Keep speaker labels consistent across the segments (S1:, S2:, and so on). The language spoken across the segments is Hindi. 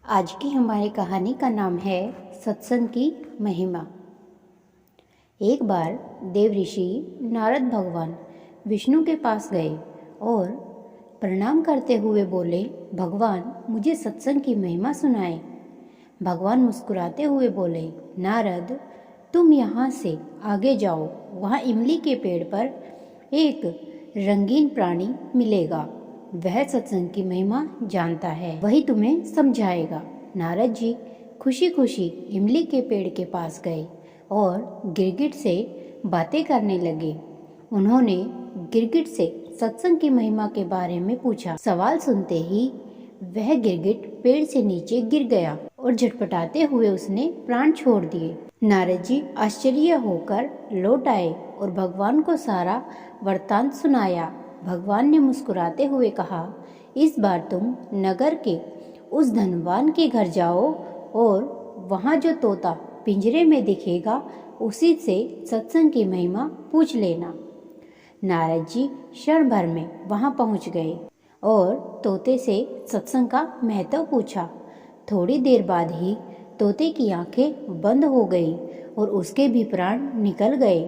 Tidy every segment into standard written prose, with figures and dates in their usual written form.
S1: आज की हमारी कहानी का नाम है सत्संग की महिमा। एक बार देव ऋषि नारद भगवान विष्णु के पास गए और प्रणाम करते हुए बोले, भगवान मुझे सत्संग की महिमा सुनाए। भगवान मुस्कुराते हुए बोले, नारद तुम यहाँ से आगे जाओ, वहाँ इमली के पेड़ पर एक रंगीन प्राणी मिलेगा, वह सत्संग की महिमा जानता है, वही तुम्हें समझाएगा। नारद जी खुशी खुशी इमली के पेड़ के पास गए और गिरगिट से बातें करने लगे। उन्होंने गिरगिट से सत्संग की महिमा के बारे में पूछा। सवाल सुनते ही वह गिरगिट पेड़ से नीचे गिर गया और झटपटाते हुए उसने प्राण छोड़ दिए। नारद जी आश्चर्य होकर लौट आए और भगवान को सारा वृत्तांत सुनाया। भगवान ने मुस्कुराते हुए कहा, इस बार तुम नगर के उस धनवान के घर जाओ और वहाँ जो तोता पिंजरे में दिखेगा उसी से सत्संग की महिमा पूछ लेना। नारद जी क्षण भर में वहाँ पहुँच गए और तोते से सत्संग का महत्व पूछा। थोड़ी देर बाद ही तोते की आंखें बंद हो गई और उसके भी प्राण निकल गए।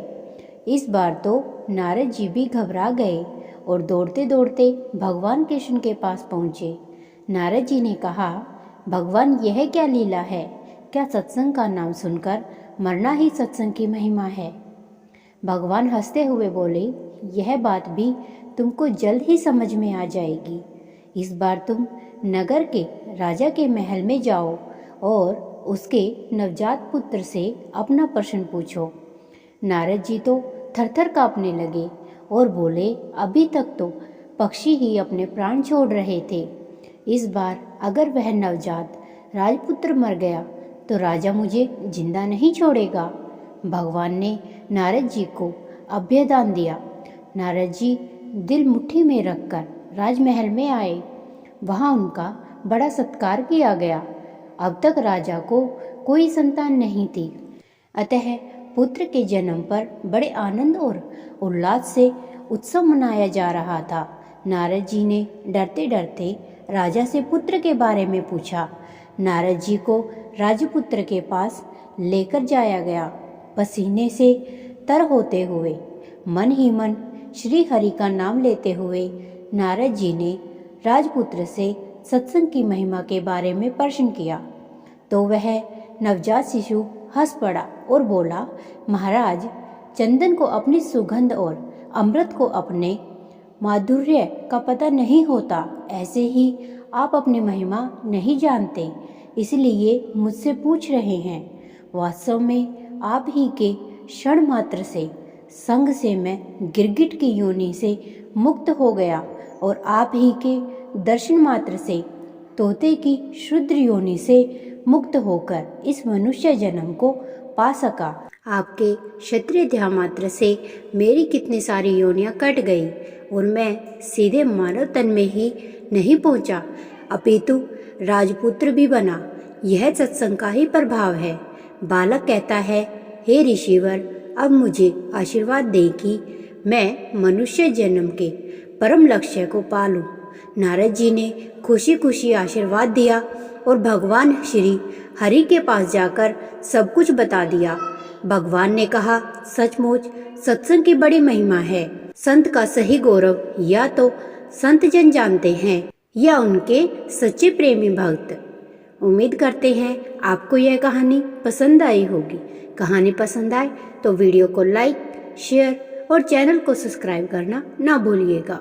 S1: इस बार तो नारद जी भी घबरा गए और दौड़ते दौड़ते भगवान कृष्ण के पास पहुँचे। नारद जी ने कहा, भगवान यह क्या लीला है? क्या सत्संग का नाम सुनकर मरना ही सत्संग की महिमा है? भगवान हंसते हुए बोले, यह बात भी तुमको जल्द ही समझ में आ जाएगी। इस बार तुम नगर के राजा के महल में जाओ और उसके नवजात पुत्र से अपना प्रश्न पूछो। नारद जी तो थरथर कांपने लगे और बोले, अभी तक तो पक्षी ही अपने प्राण छोड़ रहे थे। इस बार अगर वह नवजात राजपुत्र मर गया तो राजा मुझे जिंदा नहीं छोड़ेगा। भगवान ने नारद जी को अभयदान दिया। नारद जी दिल मुट्ठी में रखकर राजमहल में आए। वहाँ उनका बड़ा सत्कार किया गया। अब तक राजा को कोई संतान नहीं थी, अतः पुत्र के जन्म पर बड़े आनंद और उल्लास से उत्सव मनाया जा रहा था। नारद जी ने डरते डरते राजा से पुत्र के बारे में पूछा। नारद जी को राजपुत्र के पास लेकर जाया गया। पसीने से तर होते हुए मन ही मन श्री हरि का नाम लेते हुए नारद जी ने राजपुत्र से सत्संग की महिमा के बारे में प्रश्न किया तो वह नवजात शिशु हंस पड़ा और बोला, महाराज चंदन को अपनी सुगंध और अमृत को अपने माधुर्य का पता नहीं होता, ऐसे ही आप अपनी महिमा नहीं जानते, इसलिए मुझसे पूछ रहे हैं। वास्तव में आप ही के क्षण मात्र से संग से मैं गिरगिट की योनि से मुक्त हो गया और आप ही के दर्शन मात्र से तोते की शुद्र योनि से मुक्त होकर इस मनुष्य जन्म को पा सका। आपके क्षत्रिय ध्यान मात्र से मेरी कितनी सारी योनियां कट गई और मैं सीधे मानव तन में ही नहीं पहुंचा, अपितु राजपुत्र भी बना। यह सत्संग का ही प्रभाव है। बालक कहता है, हे ऋषिवर, अब मुझे आशीर्वाद दें कि मैं मनुष्य जन्म के परम लक्ष्य को पालूं। नारद जी ने खुशी खुशी आशीर्वाद दिया और भगवान श्री हरि के पास जाकर सब कुछ बता दिया। भगवान ने कहा, सचमुच सत्संग की बड़ी महिमा है। संत का सही गौरव या तो संत जन जानते हैं या उनके सच्चे प्रेमी भक्त। उम्मीद करते हैं आपको यह कहानी पसंद आई होगी। कहानी पसंद आए तो वीडियो को लाइक, शेयर और चैनल को सब्सक्राइब करना ना भूलिएगा।